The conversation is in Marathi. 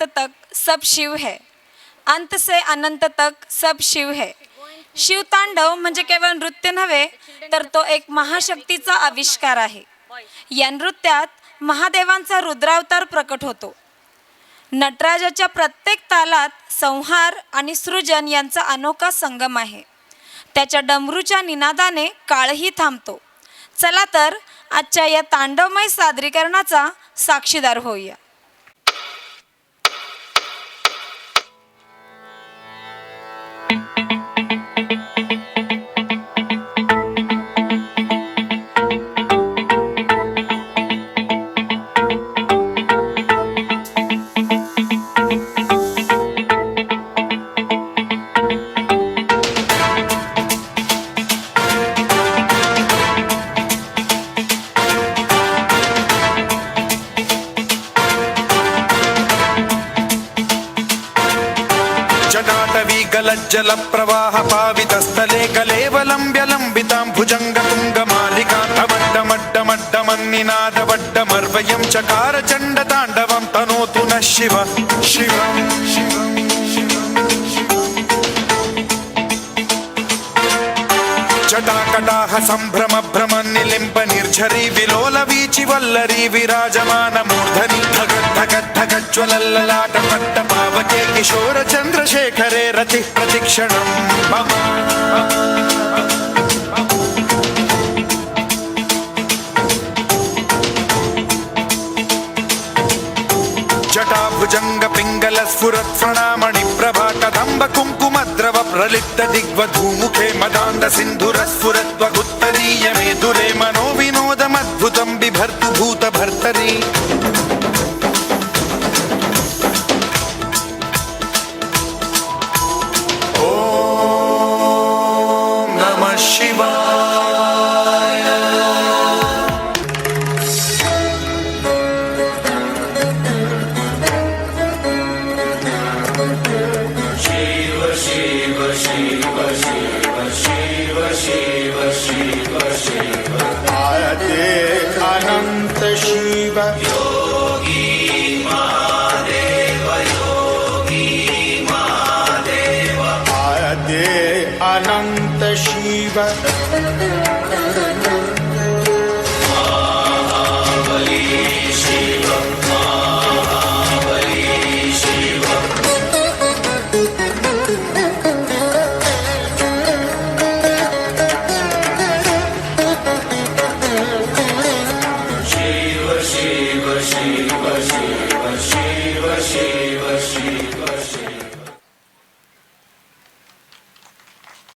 तक सब शिव है, अंत से अनंत तक सब शिव है. शिवतांडव म्हणजे केवळ नृत्य नव्हे तर तो एक महाशक्तीचा आविष्कार आहे. या नृत्यात महादेवांचा रुद्रावतार प्रकट होतो. नटराजाच्या प्रत्येक तालात संहार आणि सृजन यांचा अनोखा संगम आहे. त्याच्या डमरूच्या निनादाने काळही थांबतो. चला तर आजच्या या तांडवमय सादरीकरणाचा साक्षीदार होऊया. जटाटवी गलज्जल प्रवाह पावितस्थले कलेवलंब्य लंबितां भुजंगतुंगमालिका तवड्डमड्डमड्डमन्निनादवड्डमर्वयं चकार चण्डताण्डवं तनोतु नः शिव शिवम्. जटाकटाह संभ्रम भ्रम निलिम्ब निर्झरी विलोल वीचि वल्लरी विराजमान मूर्धनि धगत् धगत् धगत् ज्वलल्ललाट पट्ट पावके किशोर चंद्रशेखरे रति प्रतिक्षणं मम. जटाभुजंग पिंगल स्फुरत् प्रणामणि प्रभा कदंब कुंकुमद्रव प्रलिप्त दिग्वधूमुखे मदान्द सिन्धुर स्फुरत् वगुत्तरीय मेदुरे मनो विनोदमद्भुतं बिभर्तु भूत भर्तरि. ओम नमः शिवाय. अनंत शिव योगी महादेव आदे अनंत शिव